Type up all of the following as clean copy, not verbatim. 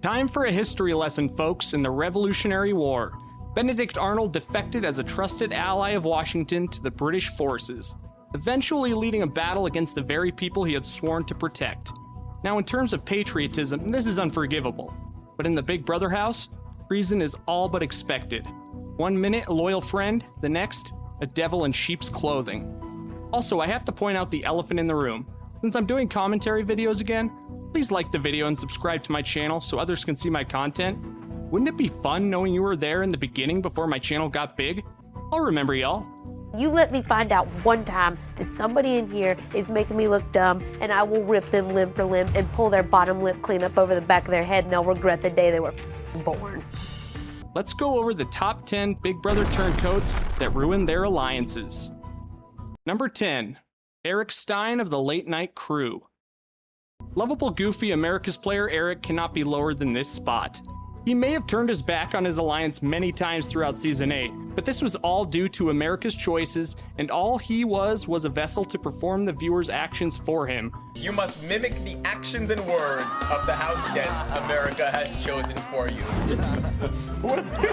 Time for a history lesson, folks. In the Revolutionary War, Benedict Arnold defected as a trusted ally of Washington to the British forces, eventually leading a battle against the very people he had sworn to protect. Now, in terms of patriotism, this is unforgivable. But in the Big Brother house, treason is all but expected. 1 minute, a loyal friend, the next, a devil in sheep's clothing. Also, I have to point out the elephant in the room. Since I'm doing commentary videos again, please like the video and subscribe to my channel so others can see my content. Wouldn't it be fun knowing you were there in the beginning before my channel got big? I'll remember y'all. You let me find out one time that somebody in here is making me look dumb, and I will rip them limb for limb and pull their bottom lip clean up over the back of their head, and they'll regret the day they were born. Let's go over the top 10 Big Brother turncoats that ruined their alliances. Number 10, Eric Stein of the Late Night Crew. Lovable, goofy America's player Eric cannot be lower than this spot. He may have turned his back on his alliance many times throughout Season 8, but this was all due to America's choices, and all he was a vessel to perform the viewers' actions for him. You must mimic the actions and words of the house guest America has chosen for you. What are you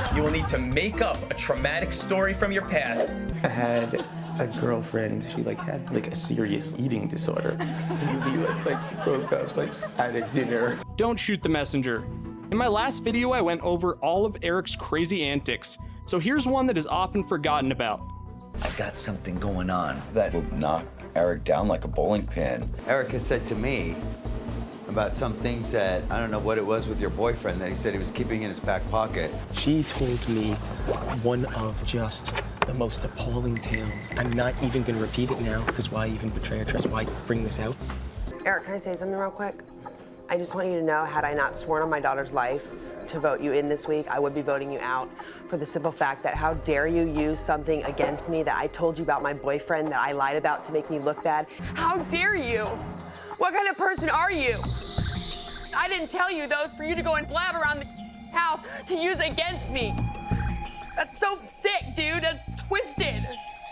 doing? You will need to make up a traumatic story from your past. I had a girlfriend, she had a serious eating disorder. We broke up at a dinner. Don't shoot the messenger. In my last video, I went over all of Eric's crazy antics, so here's one that is often forgotten about. I got something going on that would knock Eric down like a bowling pin. Eric has said to me about some things that, I don't know what it was with your boyfriend, that he said he was keeping in his back pocket. She told me one of just the most appalling tales. I'm not even gonna repeat it now, because why even betray our trust? Why bring this out? Eric, can I say something real quick? I just want you to know, had I not sworn on my daughter's life to vote you in this week, I would be voting you out for the simple fact that how dare you use something against me that I told you about my boyfriend that I lied about to make me look bad? How dare you? What kind of person are you? I didn't tell you those for you to go and blab around the house to use against me. That's so sick, dude. That's twisted.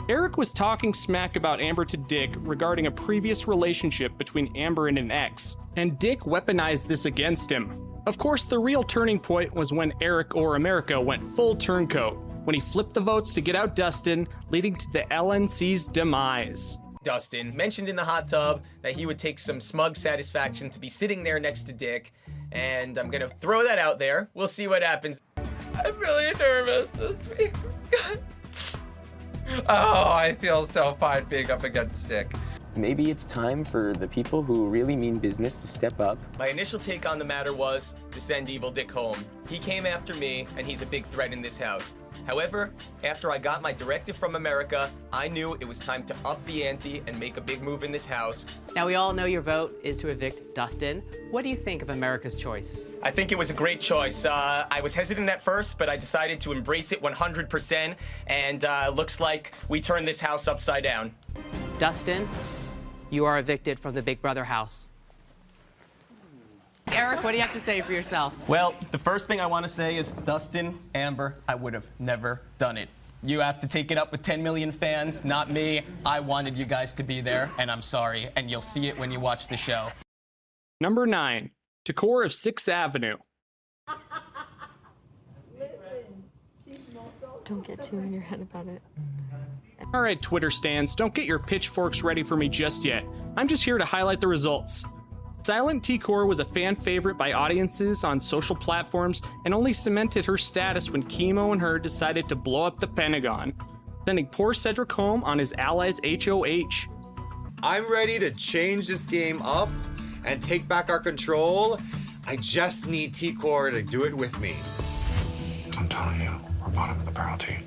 Eric was talking smack about Amber to Dick regarding a previous relationship between Amber and an ex, and Dick weaponized this against him. Of course, the real turning point was when Eric or America went full turncoat, when he flipped the votes to get out Dustin, leading to the LNC's demise. Dustin mentioned in the hot tub that he would take some smug satisfaction to be sitting there next to Dick, and I'm gonna throw that out there. We'll see what happens. I'm really nervous this week. Oh, I feel so fine being up against Dick. Maybe it's time for the people who really mean business to step up. My initial take on the matter was to send Evil Dick home. He came after me, and he's a big threat in this house. However, after I got my directive from America, I knew it was time to up the ante and make a big move in this house. Now, we all know your vote is to evict Dustin. What do you think of America's choice? I think it was a great choice. I was hesitant at first, but I decided to embrace it 100%, and looks like we turned this house upside down. Dustin, you are evicted from the Big Brother house. Eric, what do you have to say for yourself? Well, the first thing I want to say is, Dustin, Amber, I would have never done it. You have to take it up with 10 million fans, not me. I wanted you guys to be there, and I'm sorry, and you'll see it when you watch the show. Number 9, Decor of 6th Avenue. Don't get too in your head about it. Alright, Twitter stans, don't get your pitchforks ready for me just yet. I'm just here to highlight the results. Silent T-Core was a fan favorite by audiences on social platforms and only cemented her status when Chemo and her decided to blow up the Pentagon, sending poor Cedric home on his allies' HOH. I'm ready to change this game up and take back our control. I just need T-Core to do it with me. I'm telling you, we're bottom of the barrel team.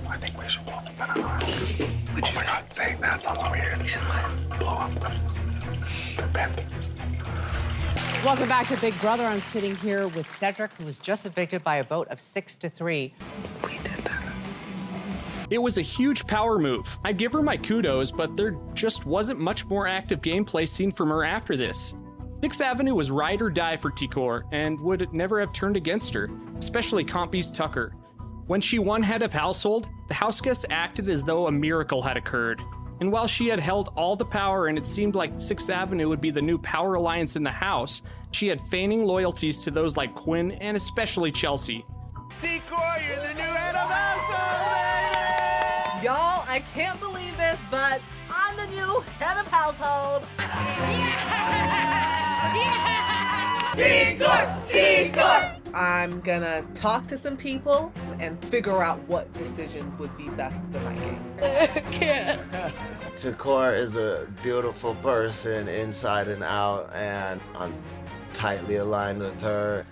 I think we should blow up the Pentagon. Oh my God, saying that sounds weird. We should blow up the Pentagon. Welcome back to Big Brother. I'm sitting here with Cedric, who was just evicted by a vote of 6-3. We did that. It was a huge power move. I give her my kudos, but there just wasn't much more active gameplay seen from her after this. 6th Avenue was ride or die for T-Core and would never have turned against her, especially Compy's Tucker. When she won head of household, the house guests acted as though a miracle had occurred. And while she had held all the power and it seemed like 6th Avenue would be the new power alliance in the House, she had feigning loyalties to those like Quinn and especially Chelsea. Cory, you're the new head of household, baby! Y'all, I can't believe this, but I'm the new head of household. T-Cory! I'm gonna talk to some people and figure out what decision would be best for my game. Cory is a beautiful person inside and out, and I'm tightly aligned with her.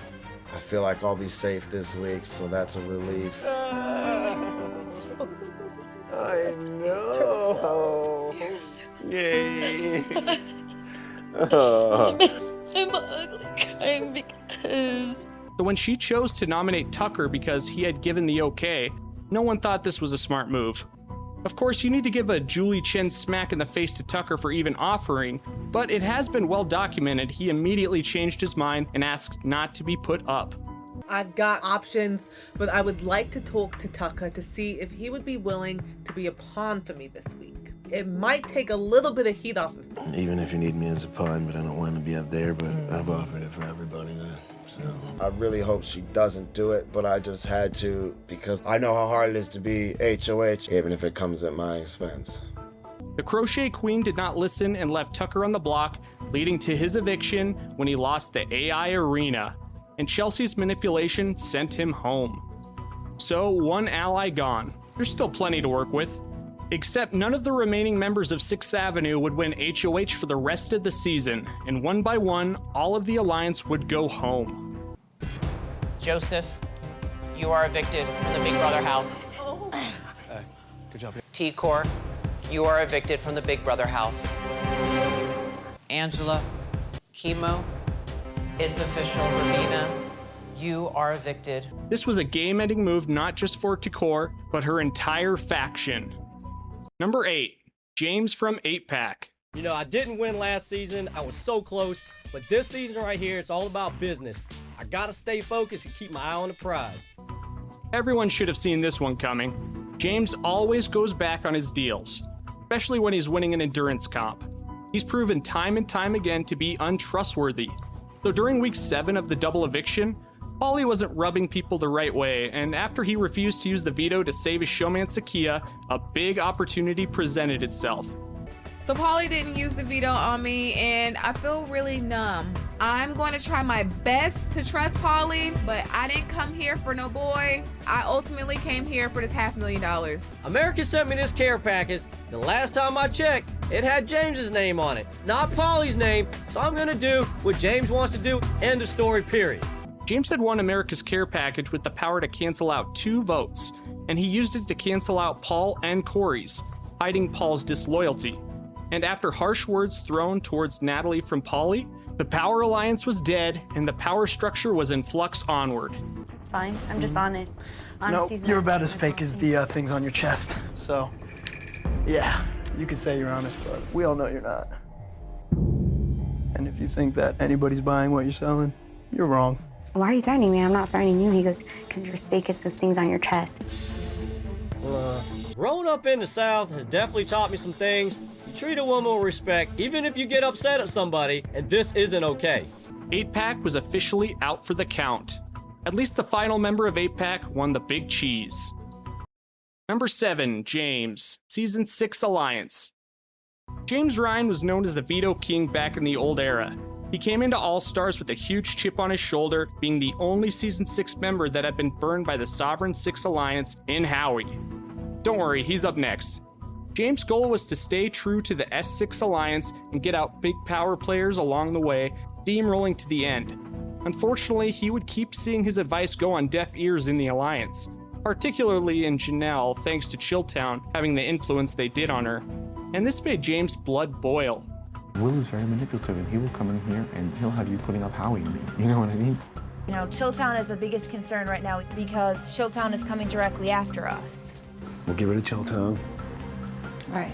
I feel like I'll be safe this week, so that's a relief. I know. Yay. I'm ugly crying because... So when she chose to nominate Tucker because he had given the okay, no one thought this was a smart move. Of course, you need to give a Julie Chen smack in the face to Tucker for even offering, but it has been well documented he immediately changed his mind and asked not to be put up. I've got options, but I would like to talk to Tucker to see if he would be willing to be a pawn for me this week. It might take a little bit of heat off of me. Even if you need me as a pawn, but I don't want to be up there, but I've offered it for everybody then. So I really hope she doesn't do it, but I just had to because I know how hard it is to be HOH, even if it comes at my expense. The Crochet Queen did not listen and left Tucker on the block, leading to his eviction when he lost the AI arena, and Chelsea's manipulation sent him home. So, one ally gone. There's still plenty to work with. Except none of the remaining members of 6th Avenue would win HOH for the rest of the season, and one by one, all of the Alliance would go home. Joseph, you are evicted from the Big Brother house. Good job. T-Cory, you are evicted from the Big Brother house. Angela, Chemo, it's official. Ravina, you are evicted. This was a game-ending move not just for T-Cory, but her entire faction. Number 8, James from 8-Pack. You know, I didn't win last season. I was so close. But this season right here, it's all about business. I gotta stay focused and keep my eye on the prize. Everyone should have seen this one coming. James always goes back on his deals, especially when he's winning an endurance comp. He's proven time and time again to be untrustworthy. So during week 7 of the double eviction, Paulie wasn't rubbing people the right way, and after he refused to use the veto to save his showman Sakia, a big opportunity presented itself. So Paulie didn't use the veto on me, and I feel really numb. I'm going to try my best to trust Paulie, but I didn't come here for no boy. I ultimately came here for this $500,000. America sent me this care package. The last time I checked, it had James's name on it, not Paulie's name, so I'm gonna do what James wants to do, end of story, period. James had won America's Care package with the power to cancel out 2 votes, and he used it to cancel out Paul and Cory's, hiding Paul's disloyalty. And after harsh words thrown towards Natalie from Paulie, the Power Alliance was dead, and the power structure was in flux onward. It's fine. I'm just honest. No, you're about as fake as the things on your chest. So, yeah, you can say you're honest, but we all know you're not. And if you think that anybody's buying what you're selling, you're wrong. Why are you threatening me? I'm not threatening you. He goes, because you're as fake as those things on your chest. Growing up in the South has definitely taught me some things. You treat a woman with respect, even if you get upset at somebody, and this isn't okay. 8-Pack was officially out for the count. At least the final member of 8-Pack won the big cheese. Number 7, James, Season 6 Alliance. James Ryan was known as the Veto King back in the old era. He came into All-Stars with a huge chip on his shoulder, being the only Season 6 member that had been burned by the Sovereign 6 Alliance in Howie. Don't worry, he's up next. James' goal was to stay true to the S6 Alliance and get out big power players along the way, steamrolling to the end. Unfortunately, he would keep seeing his advice go on deaf ears in the Alliance, particularly in Janelle, thanks to Chilltown having the influence they did on her. And this made James' blood boil. Will is very manipulative, and he will come in here and he'll have you putting up Howie. You know what I mean? You know, Chilltown is the biggest concern right now because Chilltown is coming directly after us. We'll get rid of Chilltown. Right.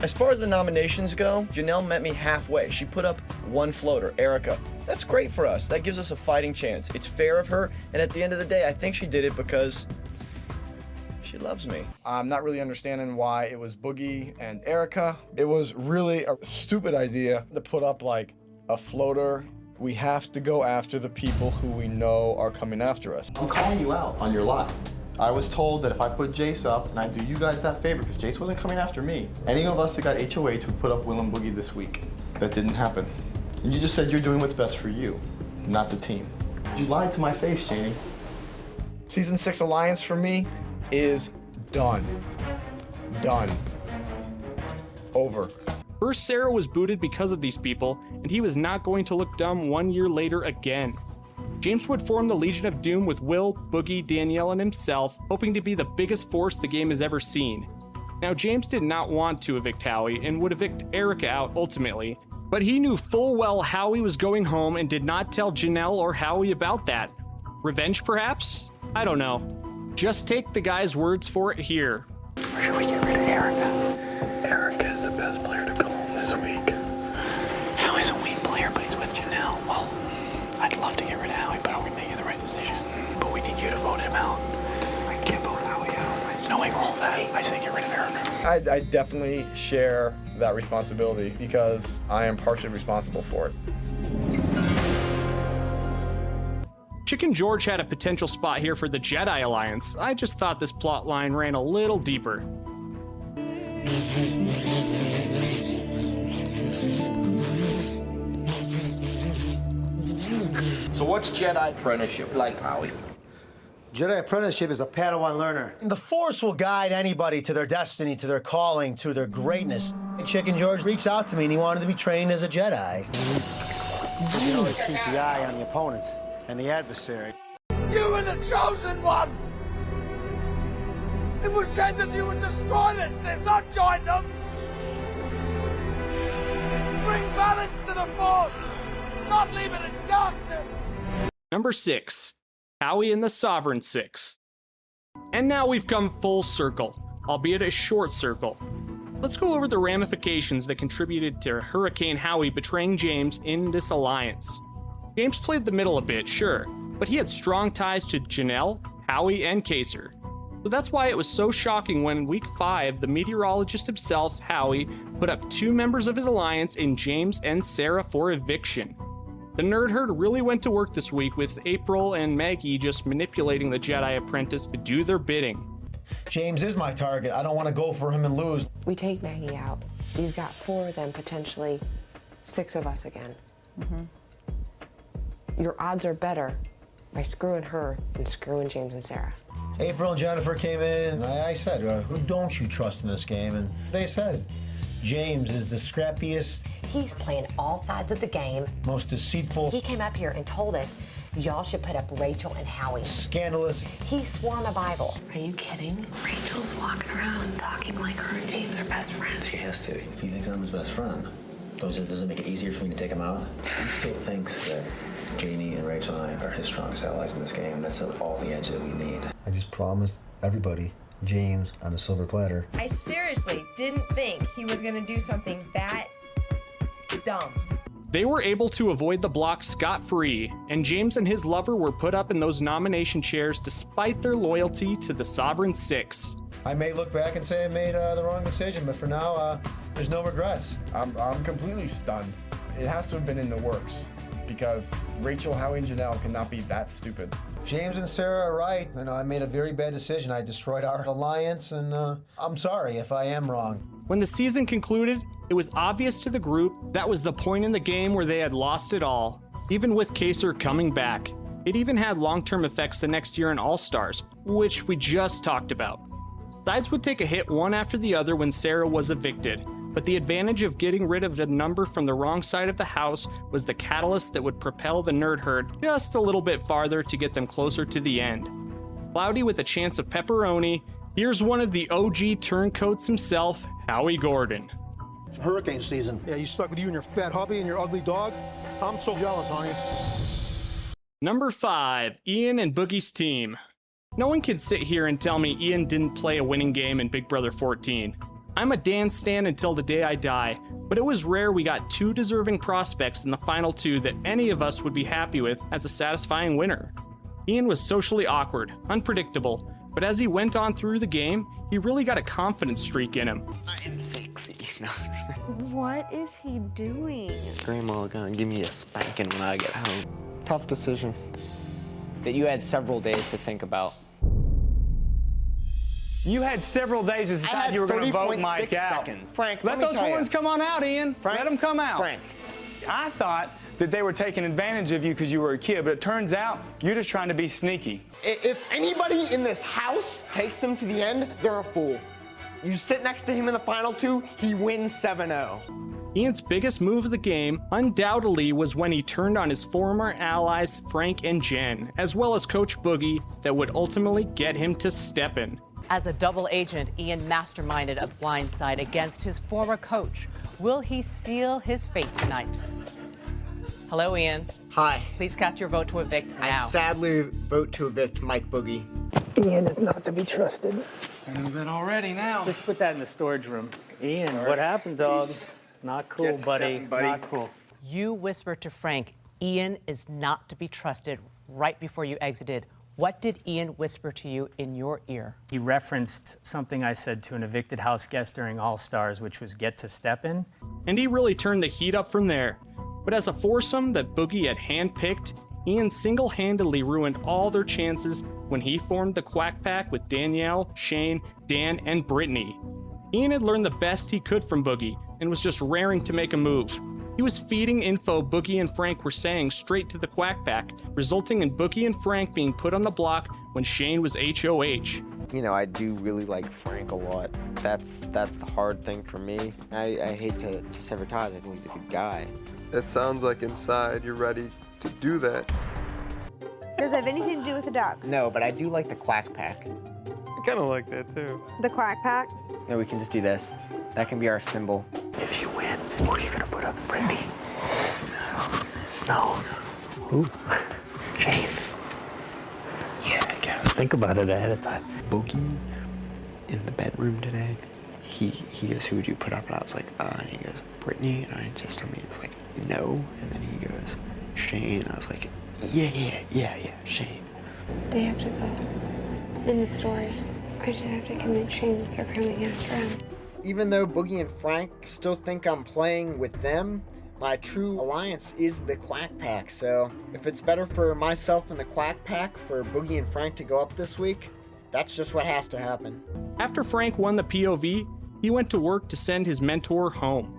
As far as the nominations go, Janelle met me halfway. She put up 1 floater, Erica. That's great for us. That gives us a fighting chance. It's fair of her, and at the end of the day, I think she did it because She loves me. I'm not really understanding why it was Boogie and Erica. It was really a stupid idea to put up like a floater. We have to go after the people who we know are coming after us. I'm calling you out on your lie. I was told that if I put Jace up and I do you guys that favor, because Jace wasn't coming after me, any of us that got HOH would put up Will and Boogie this week. That didn't happen. And you just said you're doing what's best for you, not the team. You lied to my face, Janie. Season 6 alliance for me is done. Done. Over. First, Sarah was booted because of these people, and he was not going to look dumb 1 year later again. James would form the Legion of Doom with Will, Boogie, Danielle, and himself, hoping to be the biggest force the game has ever seen. Now, James did not want to evict Howie and would evict Erica out ultimately, but he knew full well Howie was going home and did not tell Janelle or Howie about that. Revenge, perhaps? I don't know. Just take the guy's words for it here. Or should we get rid of Erica? Erica is the best player to go home this week. Howie's a weak player, but he's with Janelle. Well, I'd love to get rid of Howie, but are we making the right decision? But we need you to vote him out. I can't vote Howie out. Knowing all that, I say get rid of Erica. I definitely share that responsibility because I am partially responsible for it. Chicken George had a potential spot here for the Jedi Alliance. I just thought this plot line ran a little deeper. So what's Jedi apprenticeship like, Howie? Jedi apprenticeship is a Padawan learner. The Force will guide anybody to their destiny, to their calling, to their greatness. Chicken George reached out to me and he wanted to be trained as a Jedi. You can always keep the eye on the opponent and the adversary. You were the chosen one! It was said that you would destroy the Sith, not join them! Bring balance to the Force, not leave it in darkness! Number 6. Howie and the Sovereign Six. And now we've come full circle, albeit a short circle. Let's go over the ramifications that contributed to Hurricane Howie betraying James in this alliance. James played the middle a bit, sure, but he had strong ties to Janelle, Howie, and Kaser. So that's why it was so shocking when in week 5, the meteorologist himself, Howie, put up 2 members of his alliance in James and Sarah for eviction. The Nerd Herd really went to work this week with April and Maggie just manipulating the Jedi apprentice to do their bidding. James is my target. I don't want to go for him and lose. We take Maggie out. You've got 4 of them, potentially 6 of us again. Your odds are better by screwing her than screwing James and Sarah. April and Jennifer came in, and I said, who don't you trust in this game? And they said, James is the scrappiest. He's playing all sides of the game. Most deceitful. He came up here and told us y'all should put up Rachel and Howie. Scandalous. He swore on the Bible. Are you kidding? Rachel's walking around talking like her and James are best friends. She has to. If he thinks I'm his best friend, does it make it easier for me to take him out? He still thinks that Janie and Rachel and I are his strongest allies in this game. That's all the edge that we need. I just promised everybody James on a silver platter. I seriously didn't think he was gonna do something that dumb. They were able to avoid the block scot-free, and James and his lover were put up in those nomination chairs despite their loyalty to the Sovereign Six. I may look back and say I made the wrong decision, but for now, there's no regrets. I'm completely stunned. It has to have been in the works because Rachel, Howie, and Janelle cannot be that stupid. James and Sarah are right. I made a very bad decision. I destroyed our alliance, and I'm sorry if I am wrong. When the season concluded, it was obvious to the group that was the point in the game where they had lost it all. Even with Kaser coming back, it even had long-term effects the next year in All-Stars, which we just talked about. Sides would take a hit one after the other when Sarah was evicted, but the advantage of getting rid of a number from the wrong side of the house was the catalyst that would propel the Nerd Herd just a little bit farther to get them closer to the end. Cloudy with a chance of pepperoni, here's one of the OG Turncoats himself, Howie Gordon. Hurricane season. Yeah, you stuck with you and your fat hubby and your ugly dog? I'm so jealous, honey. Number 5, Ian and Boogie's team. No one can sit here and tell me Ian didn't play a winning game in Big Brother 14. I'm a Dan stan until the day I die, but it was rare we got 2 deserving prospects in the final 2 that any of us would be happy with as a satisfying winner. Ian was socially awkward, unpredictable, But as he went on through the game, he really got a confidence streak in him. I am sexy. What is he doing? Grandma gonna give me a spanking when I get home. Tough decision that you had several days to think about. You had several days to decide you were going to vote Mike out. Seconds. Frank, let those horns come on out, Ian. Frank, let them come out. Frank. I thought that they were taking advantage of you because you were a kid, but it turns out you're just trying to be sneaky. If anybody in this house takes him to the end, they're a fool. You sit next to him in the final two, he wins 7-0. Ian's biggest move of the game undoubtedly was when he turned on his former allies Frank and Jen, as well as Coach Boogie, that would ultimately get him to step in. As a double agent, Ian masterminded a blindside against his former coach. Will he seal his fate tonight? Hello, Ian. Hi. Please cast your vote to evict now. I sadly vote to evict Mike Boogie. Ian is not to be trusted. I know that already now. Just put that in the storage room. Ian, what happened, dog? Not cool, buddy. Not cool. You whispered to Frank, Ian is not to be trusted right before you exited. What did Ian whisper to you in your ear? He referenced something I said to an evicted house guest during All-Stars, which was get to step in. And he really turned the heat up from there. But as a foursome that Boogie had handpicked, Ian single-handedly ruined all their chances when he formed the Quack Pack with Danielle, Shane, Dan, and Brittany. Ian had learned the best he could from Boogie and was just raring to make a move. He was feeding info Boogie and Frank were saying straight to the Quack Pack, resulting in Boogie and Frank being put on the block when Shane was HOH. You know, I do really like Frank a lot. That's the hard thing for me. I hate to sever ties. I think he's a good guy. It sounds like inside you're ready to do that. Does it have anything to do with the dog? No, but I do like the Quack Pack. I kind of like that too. The Quack Pack? Yeah, we can just do this. That can be our symbol. If you win, what are you gonna put up, Brittany? No. Ooh. Shane. Yeah, I guess. Think about it ahead of time. Boogie in the bedroom today, he goes, who would you put up? And I was like, and he goes, Brittany. And I just told him, he was like, no. And then he goes, Shane. And I was like, yeah, Shane. They have to go in the story. I just have to convince Shane that they're coming after him. Even though Boogie and Frank still think I'm playing with them, my true alliance is the Quack Pack. So if it's better for myself and the Quack Pack for Boogie and Frank to go up this week, that's just what has to happen. After Frank won the POV, he went to work to send his mentor home.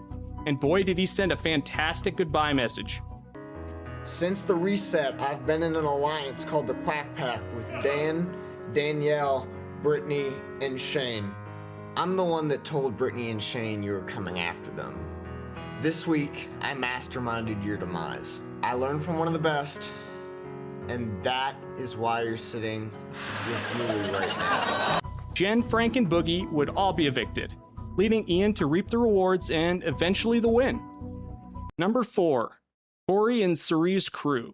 And boy, did he send a fantastic goodbye message. Since the reset, I've been in an alliance called the Quack Pack with Dan, Danielle, Brittany, and Shane. I'm the one that told Brittany and Shane you were coming after them. This week, I masterminded your demise. I learned from one of the best, and that is why you're sitting with Julie right now. Jen, Frank, and Boogie would all be evicted, leading Ian to reap the rewards and eventually the win. Number 4, Cory and Cerie's crew.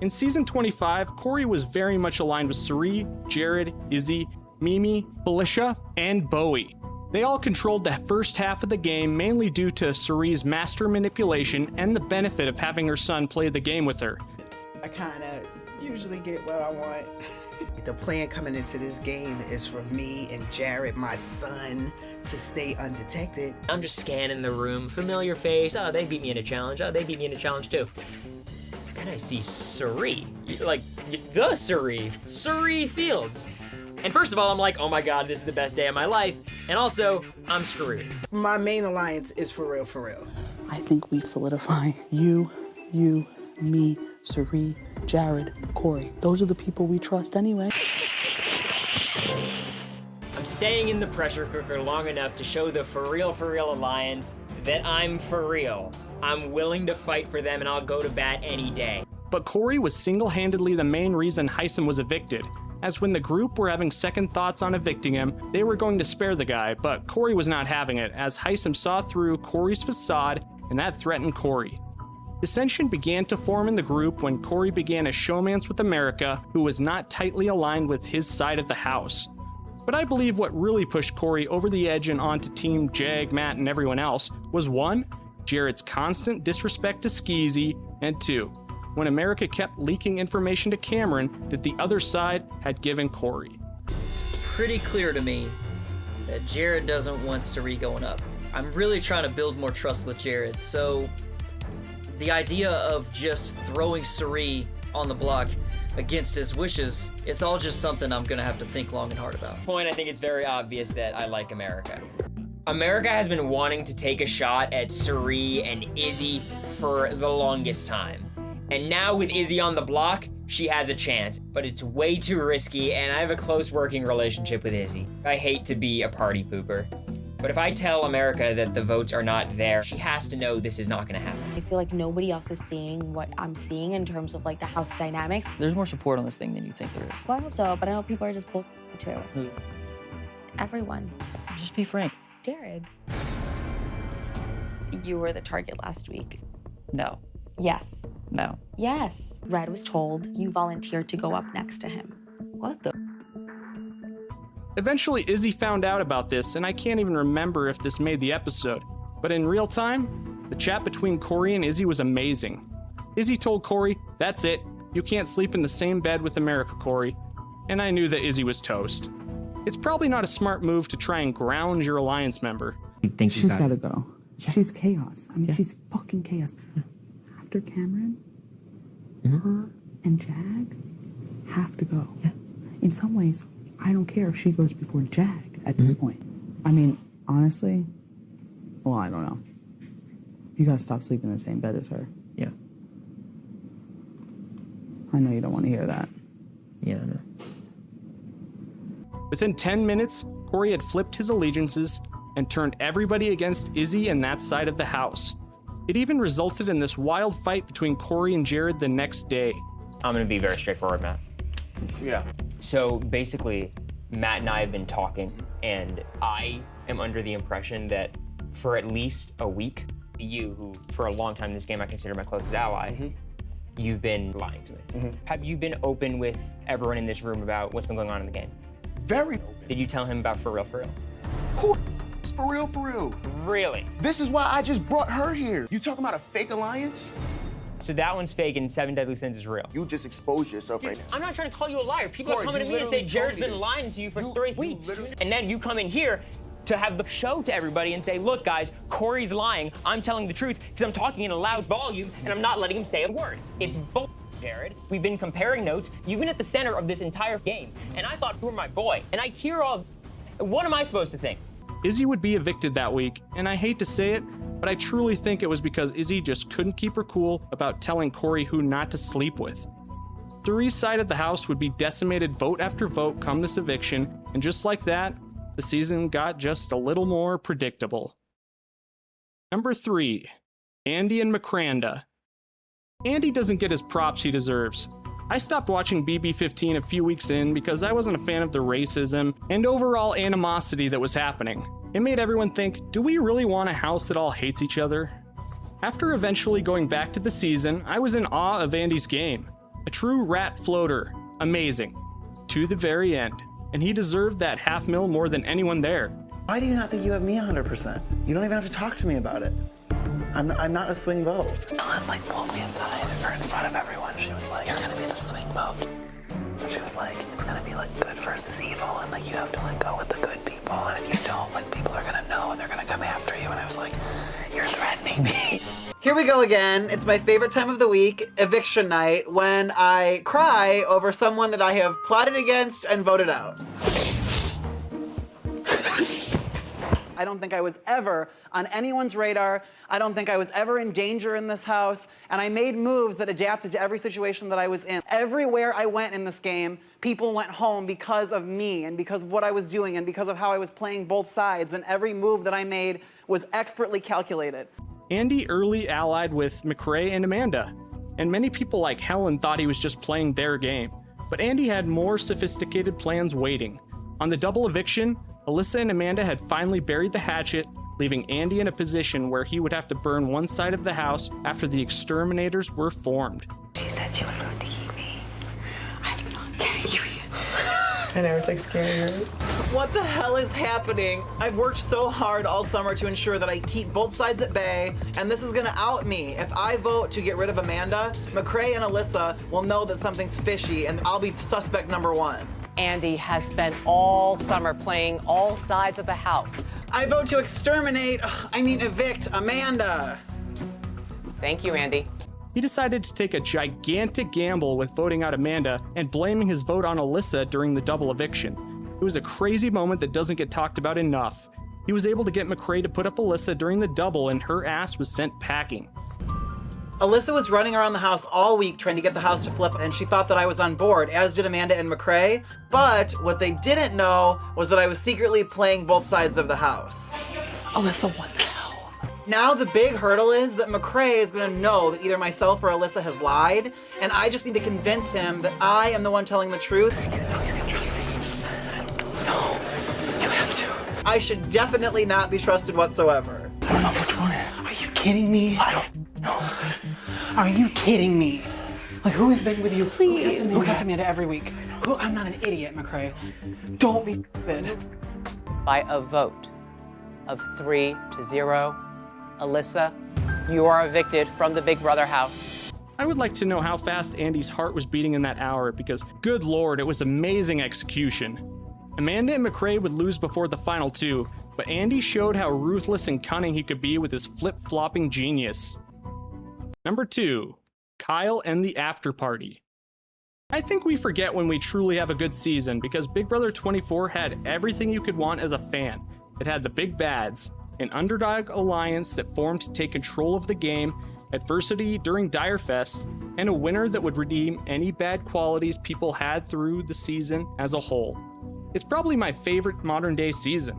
In season 25, Cory was very much aligned with Cerie, Jared, Izzy, Mimi, Felicia, and Bowie. They all controlled the first half of the game mainly due to Cerie's master manipulation and the benefit of having her son play the game with her. I kind of usually get what I want. The plan coming into this game is for me and Jared, my son, to stay undetected. I'm just scanning the room, familiar face. Oh, they beat me in a challenge. Oh, they beat me in a challenge too. Then I see Cerie, like the Cerie Fields. And first of all, I'm like, oh my God, this is the best day of my life. And also, I'm screwed. My main alliance is for real, for real. I think we solidify you, me, Cerie, Jared, Cory. Those are the people we trust anyway. I'm staying in the pressure cooker long enough to show the for real alliance that I'm for real. I'm willing to fight for them and I'll go to bat any day. But Cory was single-handedly the main reason Heisem was evicted, as when the group were having second thoughts on evicting him, they were going to spare the guy, but Cory was not having it, as Heisem saw through Cory's facade, and that threatened Cory. Dissension began to form in the group when Cory began a showmance with America, who was not tightly aligned with his side of the house. But I believe what really pushed Cory over the edge and onto Team Jag, Matt, and everyone else was 1, Jared's constant disrespect to Skeezy, and 2, when America kept leaking information to Cameron that the other side had given Cory. pretty clear to me that Jared doesn't want Cirie going up. I'm really trying to build more trust with Jared, so the idea of just throwing Cirie on the block against his wishes, it's all just something I'm gonna have to think long and hard about. I think it's very obvious that I like America. America has been wanting to take a shot at Cirie and Izzy for the longest time. And now with Izzy on the block, she has a chance, but it's way too risky, and I have a close working relationship with Izzy. I hate to be a party pooper, but if I tell America that the votes are not there, she has to know this is not gonna happen. I feel like nobody else is seeing what I'm seeing in terms of like the house dynamics. There's more support on this thing than you think there is. Well, I hope so, but I know people are just bull too. Who? Everyone. Just be frank. Jared. You were the target last week. No. Yes. No. Yes. Red was told you volunteered to go up next to him. What the? Eventually, Izzy found out about this, and I can't even remember if this made the episode. But in real time, the chat between Cory and Izzy was amazing. Izzy told Cory, "That's it. You can't sleep in the same bed with America, Cory." And I knew that Izzy was toast. It's probably not a smart move to try and ground your alliance member. She's gotta go. Yeah. She's chaos. I mean, she's fucking chaos. After Cameron, her and Jag have to go. Yeah. In some ways, I don't care if she goes before Jag at this point. I mean, honestly, well, I don't know. You gotta stop sleeping in the same bed as her. Yeah. I know you don't want to hear that. Yeah, I know. Within 10 minutes, Cory had flipped his allegiances and turned everybody against Izzy and that side of the house. It even resulted in this wild fight between Cory and Jared the next day. I'm gonna be very straightforward, Matt. Yeah. So basically, Matt and I have been talking, and I am under the impression that for at least a week, you, who for a long time in this game I consider my closest ally, you've been lying to me. Have you been open with everyone in this room about what's been going on in the game? Very open. Did you tell him about For Real? Who for real, for real? Really? This is why I just brought her here. You talking about a fake alliance? So that one's fake and 7 Deadly Sins is real. You just exposed yourself right now. I'm not trying to call you a liar. People Cory, are coming to me and say Jared's been lying to you for 3 weeks. And then you come in here to have the show to everybody and say, look guys, Cory's lying. I'm telling the truth because I'm talking in a loud volume and I'm not letting him say a word. It's bull, Jared. We've been comparing notes. You've been at the center of this entire game. And I thought you were my boy. And I hear all, what am I supposed to think? Izzy would be evicted that week, and I hate to say it, but I truly think it was because Izzy just couldn't keep her cool about telling Cory who not to sleep with. Cirie's side of the house would be decimated vote after vote come this eviction, and just like that, the season got just a little more predictable. Number 3, Andy and McCranda. Andy doesn't get his props he deserves. I stopped watching BB15 a few weeks in because I wasn't a fan of the racism and overall animosity that was happening. It made everyone think, do we really want a house that all hates each other? After eventually going back to the season, I was in awe of Andy's game. A true rat floater. Amazing. To the very end. And he deserved that $500,000 more than anyone there. Why do you not think you have me 100%? You don't even have to talk to me about it. I'm not a swing vote. Ellen pulled me aside or in front of everyone. She was like, you're gonna be the swing vote. And she was like, it's gonna be good versus evil, and you have to go with the good people, and if you don't, people are gonna know and they're gonna come after you. And I was like, you're threatening me. Here we go again. It's my favorite time of the week, eviction night, when I cry over someone that I have plotted against and voted out. I don't think I was ever on anyone's radar. I don't think I was ever in danger in this house. And I made moves that adapted to every situation that I was in. Everywhere I went in this game, people went home because of me and because of what I was doing and because of how I was playing both sides. And every move that I made was expertly calculated. Andy early allied with McRae and Amanda, and many people like Helen thought he was just playing their game. But Andy had more sophisticated plans waiting. On the double eviction, Alyssa and Amanda had finally buried the hatchet, leaving Andy in a position where he would have to burn one side of the house after the exterminators were formed. She said she was going to eat me. I'm not getting you. I know, it's scary, right? What the hell is happening? I've worked so hard all summer to ensure that I keep both sides at bay, and this is gonna out me. If I vote to get rid of Amanda, McRae and Alyssa will know that something's fishy, and I'll be suspect number 1. Andy has spent all summer playing all sides of the house. I vote to evict Amanda. Thank you, Andy. He decided to take a gigantic gamble with voting out Amanda and blaming his vote on Alyssa during the double eviction. It was a crazy moment that doesn't get talked about enough. He was able to get McCrae to put up Alyssa during the double, and her ass was sent packing. Alyssa was running around the house all week trying to get the house to flip, and she thought that I was on board, as did Amanda and McCrae. But what they didn't know was that I was secretly playing both sides of the house. Alyssa, what the hell? Now the big hurdle is that McCrae is gonna know that either myself or Alyssa has lied, and I just need to convince him that I am the one telling the truth. Trust me. No, you have to. I should definitely not be trusted whatsoever. Which one? Are you kidding me? I don't know. Are you kidding me? Like, who has been with you? Please. Who kept Amanda every week? I'm not an idiot, McCrae. Don't be stupid. By a vote of 3-0, Alyssa, you are evicted from the Big Brother house. I would like to know how fast Andy's heart was beating in that hour, because good lord, it was amazing execution. Amanda and McCrae would lose before the final two, but Andy showed how ruthless and cunning he could be with his flip-flopping genius. Number 2, Kyle and the After Party. I think we forget when we truly have a good season, because Big Brother 24 had everything you could want as a fan. It had the big bads, an underdog alliance that formed to take control of the game, adversity during Dire Fest, and a winner that would redeem any bad qualities people had through the season as a whole. It's probably my favorite modern day season.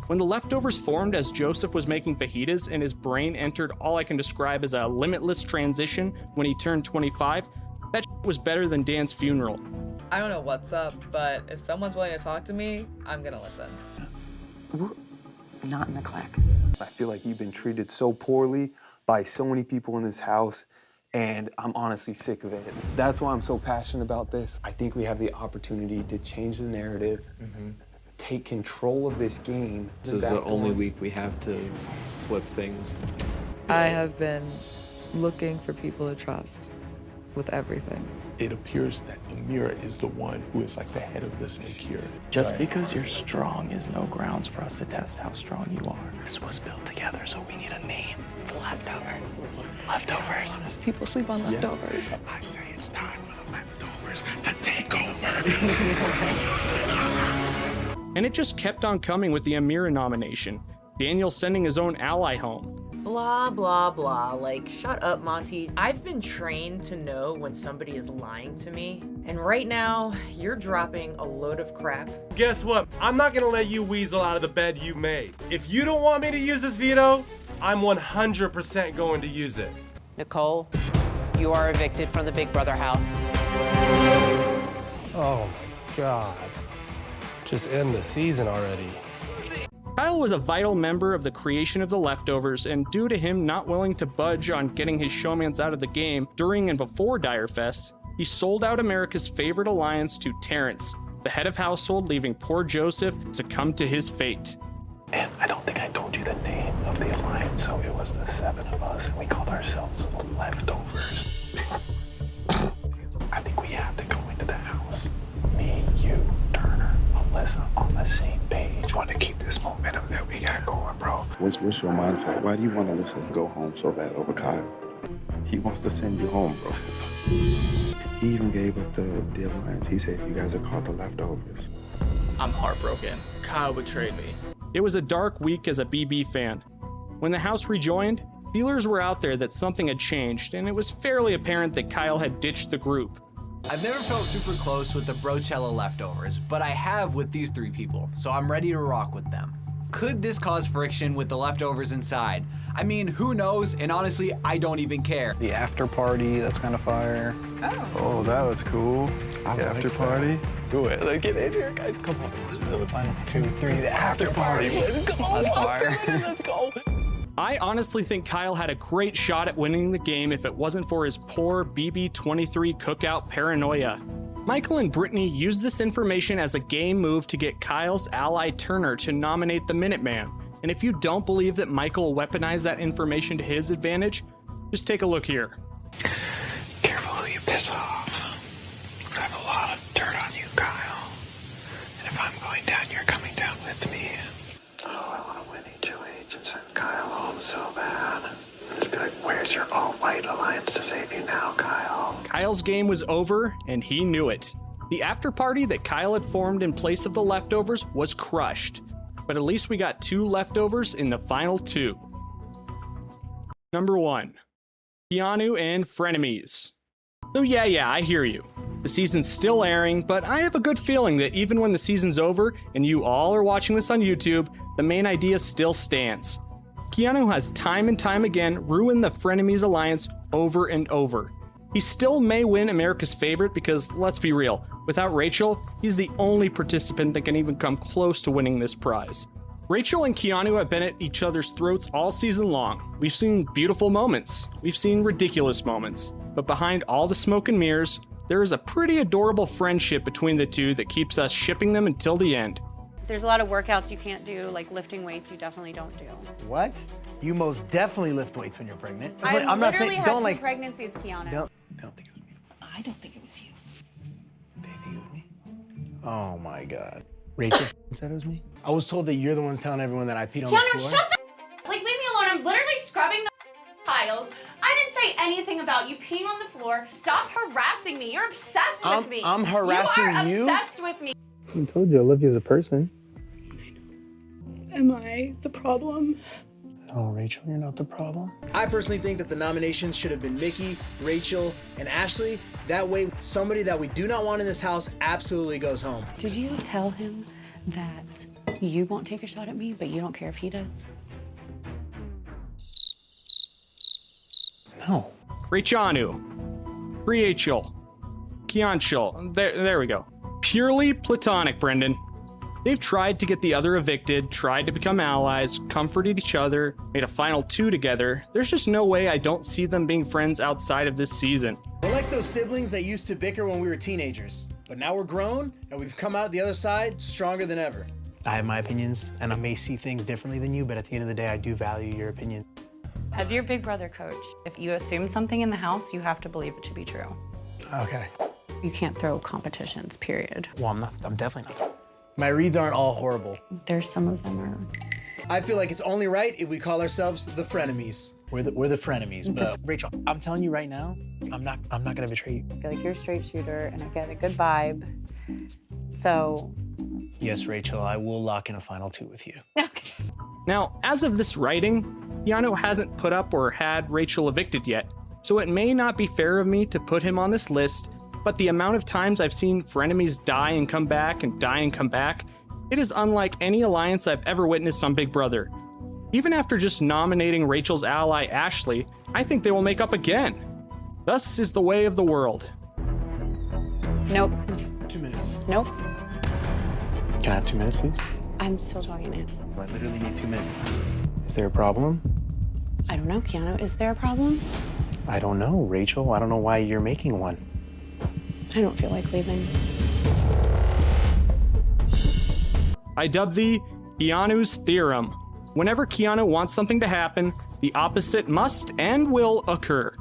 When the leftovers formed as Joseph was making fajitas and his brain entered all I can describe as a limitless transition when he turned 25, that was better than Dan's funeral. I don't know what's up, but if someone's willing to talk to me, I'm gonna listen. We're not in the clack. I feel like you've been treated so poorly by so many people in this house, and I'm honestly sick of it. That's why I'm so passionate about this. I think we have the opportunity to change the narrative, take control of this game. This is the only week we have to flip things. I have been looking for people to trust with everything. It appears that Amira is the one who is like the head of the snake here. Just because you're strong is no grounds for us to test how strong you are. This was built together, so we need a name. The leftovers. Leftovers. People sleep on leftovers. I say it's time for the leftovers to take over. And it just kept on coming with the Amira nomination, Daniel sending his own ally home. Blah, blah, blah. Like, shut up, Monty. I've been trained to know when somebody is lying to me. And right now, you're dropping a load of crap. Guess what? I'm not gonna let you weasel out of the bed you made. If you don't want me to use this veto, I'm 100% going to use it. Nicole, you are evicted from the Big Brother house. Oh, God. Just end the season already. Kyle was a vital member of the creation of the leftovers, and due to him not willing to budge on getting his showmans out of the game during and before Dire Fest, he sold out America's favorite alliance to Terrence, the head of household, leaving poor Joseph succumb to his fate. And I don't think I told you the name of the alliance, so it was the 7 of us, and we called ourselves the Leftovers. I think we have to go into the house. Me, you, Turner, Alyssa on the same page. I want to keep this momentum that we got going, bro. What's your mindset? Why do you want Alyssa to go home so bad over Kyle? He wants to send you home, bro. He even gave up the alliance. He said you guys are called the Leftovers. I'm heartbroken. Kyle betrayed me. It was a dark week as a BB fan. When the house rejoined, feelers were out there that something had changed, and it was fairly apparent that Kyle had ditched the group. I've never felt super close with the Brochella Leftovers, but I have with these 3 people, so I'm ready to rock with them. Could this cause friction with the leftovers inside? I mean, who knows? And honestly, I don't even care. The after party, that's kind of fire. Oh, that was cool. The after party. Do it. Let's get in here, guys. Come on. 1, 2, 3, the after party. Let's go. That's fire. Let's go. I honestly think Kyle had a great shot at winning the game if it wasn't for his poor BB23 cookout paranoia. Michael and Brittany used this information as a game move to get Kyle's ally Turner to nominate the Minuteman. And if you don't believe that Michael weaponized that information to his advantage, just take a look here. Careful who you piss off. Because I have a lot of dirt on you, Kyle. Where's your all-white alliance to save you now, Kyle? Kyle's game was over, and he knew it. The after party that Kyle had formed in place of the leftovers was crushed, but at least we got 2 leftovers in the final 2. Number 1, Keanu and Frenemies. So yeah, I hear you. The season's still airing, but I have a good feeling that even when the season's over and you all are watching this on YouTube, the main idea still stands. Keanu has time and time again ruined the Frenemies alliance over and over. He still may win America's favorite because, let's be real, without Rachel, he's the only participant that can even come close to winning this prize. Rachel and Keanu have been at each other's throats all season long. We've seen beautiful moments. We've seen ridiculous moments. But behind all the smoke and mirrors, there is a pretty adorable friendship between the two that keeps us shipping them until the end. There's a lot of workouts you can't do, like lifting weights you definitely don't do. What? You most definitely lift weights when you're pregnant. I'm not saying don't had 2 like pregnancies, Keanu. Don't think it was me. I don't think it was you. Baby, it was me. Oh my God. Rachel said it was me. I was told that you're the one telling everyone that I peed on the Keanu, floor. shut the like, leave me alone. I'm literally scrubbing the tiles. I didn't say anything about you peeing on the floor. Stop harassing me. You're obsessed with me. I'm harassing you? You are obsessed with me. I told you I love you as a person. Am I the problem? No, Rachel, you're not the problem. I personally think that the nominations should have been Mickey, Rachel, and Ashley. That way, somebody that we do not want in this house absolutely goes home. Did you tell him that you won't take a shot at me, but you don't care if he does? No. Rachanu, Rachel, Keanchel, there we go. Purely platonic, Brendan. They've tried to get the other evicted, tried to become allies, comforted each other, made a final 2 together. There's just no way I don't see them being friends outside of this season. We're like those siblings that used to bicker when we were teenagers, but now we're grown and we've come out the other side stronger than ever. I have my opinions and I may see things differently than you, but at the end of the day, I do value your opinion. As your big brother coach, if you assume something in the house, you have to believe it to be true. Okay. You can't throw competitions, period. Well, I'm definitely not. My reads aren't all horrible. There's some of them are. I feel like it's only right if we call ourselves the frenemies. We're the frenemies, but Rachel, I'm telling you right now, I'm not gonna betray you. I feel like you're a straight shooter and I feel like a good vibe. So. Yes, Rachel, I will lock in a final 2 with you. Now, as of this writing, Keanu hasn't put up or had Rachel evicted yet, so it may not be fair of me to put him on this list, but the amount of times I've seen frenemies die and come back and die and come back, it is unlike any alliance I've ever witnessed on Big Brother. Even after just nominating Rachel's ally Ashley, I think they will make up again. Thus is the way of the world. Nope. 2 minutes. Nope. Can I have 2 minutes, please? I'm still talking to him. I literally need 2 minutes. Is there a problem? I don't know, Keanu. Is there a problem? I don't know, Rachel. I don't know why you're making one. I don't feel like leaving. I dub thee Keanu's Theorem. Whenever Keanu wants something to happen, the opposite must and will occur.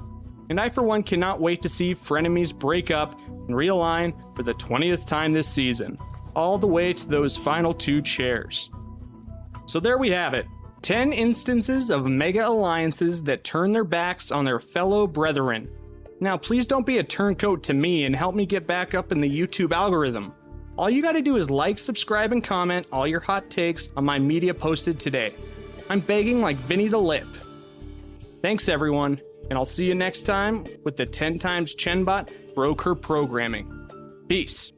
And I, for one, cannot wait to see frenemies break up and realign for the 20th time this season, all the way to those final 2 chairs. So there we have it. 10 instances of mega alliances that turn their backs on their fellow brethren. Now, please don't be a turncoat to me and help me get back up in the YouTube algorithm. All you gotta do is like, subscribe, and comment all your hot takes on my media posted today. I'm begging like Vinny the Lip. Thanks, everyone, and I'll see you next time with the 10 times Chenbot broke her programming. Peace.